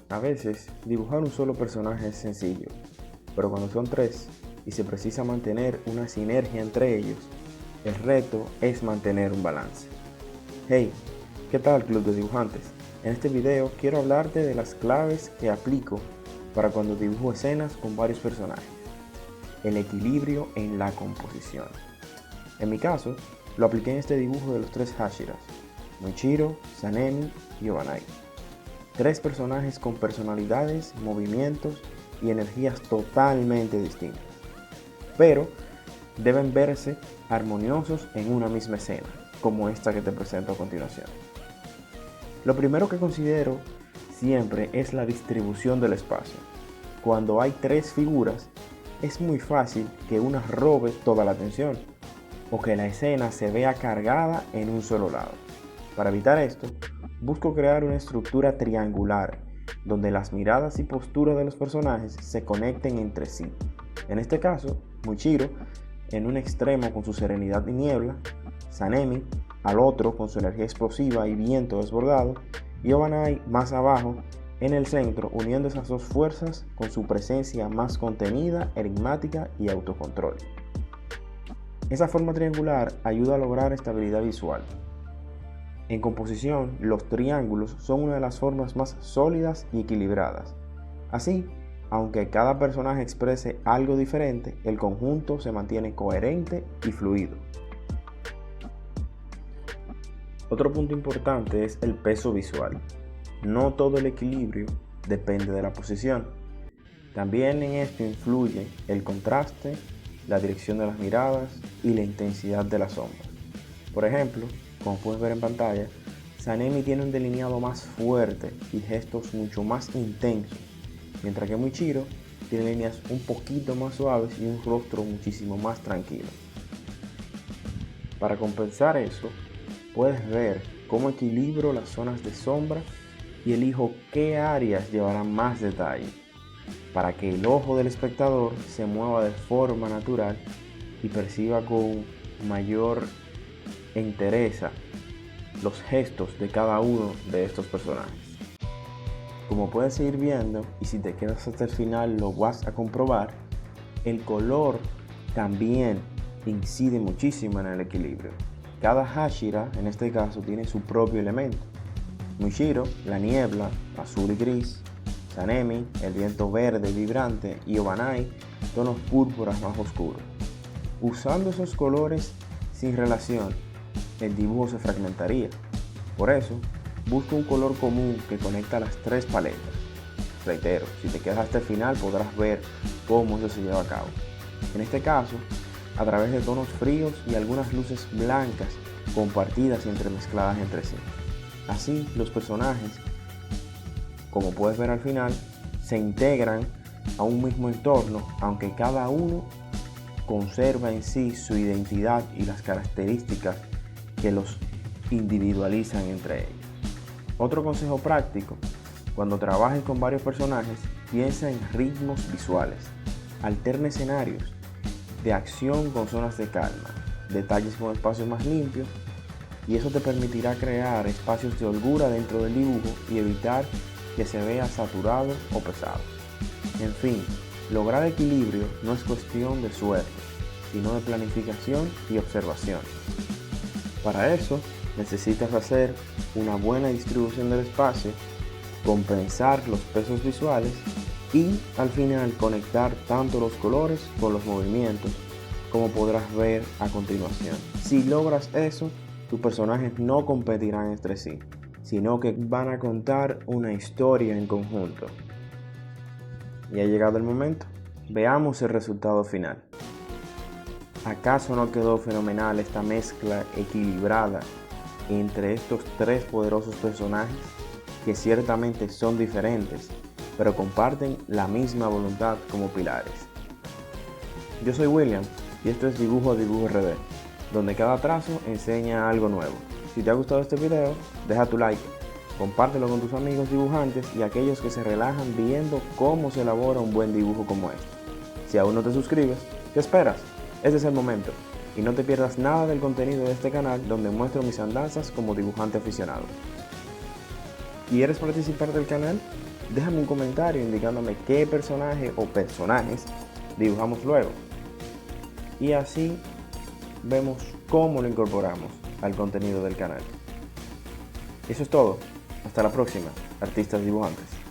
A veces, dibujar un solo personaje es sencillo, pero cuando son tres y se precisa mantener una sinergia entre ellos, el reto es mantener un balance. Hey, ¿qué tal, Club de Dibujantes? En este video quiero hablarte de las claves que aplico para cuando dibujo escenas con varios personajes. El equilibrio en la composición. En mi caso, lo apliqué en este dibujo de los tres Hashiras, Moichiro, Sanemi y Obanai. Tres personajes con personalidades, movimientos y energías totalmente distintas, pero deben verse armoniosos en una misma escena, como esta que te presento a continuación. Lo primero que considero siempre es la distribución del espacio. Cuando hay tres figuras, es muy fácil que una robe toda la atención o que la escena se vea cargada en un solo lado. Para evitar esto, busco crear una estructura triangular donde las miradas y posturas de los personajes se conecten entre sí. En este caso, Moichiro en un extremo con su serenidad y niebla, Sanemi al otro con su energía explosiva y viento desbordado, y Obanai más abajo en el centro, uniendo esas dos fuerzas con su presencia más contenida, enigmática y autocontrol. Esa forma triangular ayuda a lograr estabilidad visual. En composición, los triángulos son una de las formas más sólidas y equilibradas. Así, aunque cada personaje exprese algo diferente, el conjunto se mantiene coherente y fluido. Otro punto importante es el peso visual. No todo el equilibrio depende de la posición. También en esto influye el contraste, la dirección de las miradas y la intensidad de las sombras. Por ejemplo, como puedes ver en pantalla, Sanemi tiene un delineado más fuerte y gestos mucho más intensos, mientras que Moichiro tiene líneas un poquito más suaves y un rostro muchísimo más tranquilo. Para compensar eso, puedes ver cómo equilibro las zonas de sombra y elijo qué áreas llevarán más detalle, para que el ojo del espectador se mueva de forma natural y perciba con mayor entereza los gestos de cada uno de estos personajes. Como puedes ir viendo, y si te quedas hasta el final lo vas a comprobar, el color también incide muchísimo en el equilibrio. Cada Hashira, en este caso, tiene su propio elemento. Moichiro, la niebla, azul y gris; Sanemi, el viento verde y vibrante; y Obanai, tonos púrpuras más oscuros. Usando esos colores sin relación, el dibujo se fragmentaría. Por eso, busca un color común que conecta las tres paletas. Reitero, si te quedas hasta el final podrás ver cómo eso se lleva a cabo. En este caso, a través de tonos fríos y algunas luces blancas compartidas y entremezcladas entre sí. Así, los personajes, como puedes ver al final, se integran a un mismo entorno, aunque cada uno conserva en sí su identidad y las características que los individualizan entre ellos. Otro consejo práctico: cuando trabajes con varios personajes, piensa en ritmos visuales. Alterna escenarios de acción con zonas de calma, detalles con espacios más limpios, y eso te permitirá crear espacios de holgura dentro del dibujo y evitar que se vea saturado o pesado. En fin, lograr equilibrio no es cuestión de suerte, sino de planificación y observación. Para eso, necesitas hacer una buena distribución del espacio, compensar los pesos visuales y al final conectar tanto los colores con los movimientos, como podrás ver a continuación. Si logras eso, tus personajes no competirán entre sí, sino que van a contar una historia en conjunto. Y ha llegado el momento. Veamos el resultado final. ¿Acaso no quedó fenomenal esta mezcla equilibrada entre estos tres poderosos personajes que ciertamente son diferentes, pero comparten la misma voluntad como pilares? Yo soy William y esto es Dibujo a Dibujo RD, donde cada trazo enseña algo nuevo. Si te ha gustado este video, deja tu like, compártelo con tus amigos dibujantes y aquellos que se relajan viendo cómo se elabora un buen dibujo como este. Si aún no te suscribes, ¿qué esperas? Este es el momento, y no te pierdas nada del contenido de este canal donde muestro mis andanzas como dibujante aficionado. ¿Quieres participar del canal? Déjame un comentario indicándome qué personaje o personajes dibujamos luego. Y así vemos cómo lo incorporamos al contenido del canal. Eso es todo. Hasta la próxima, artistas dibujantes.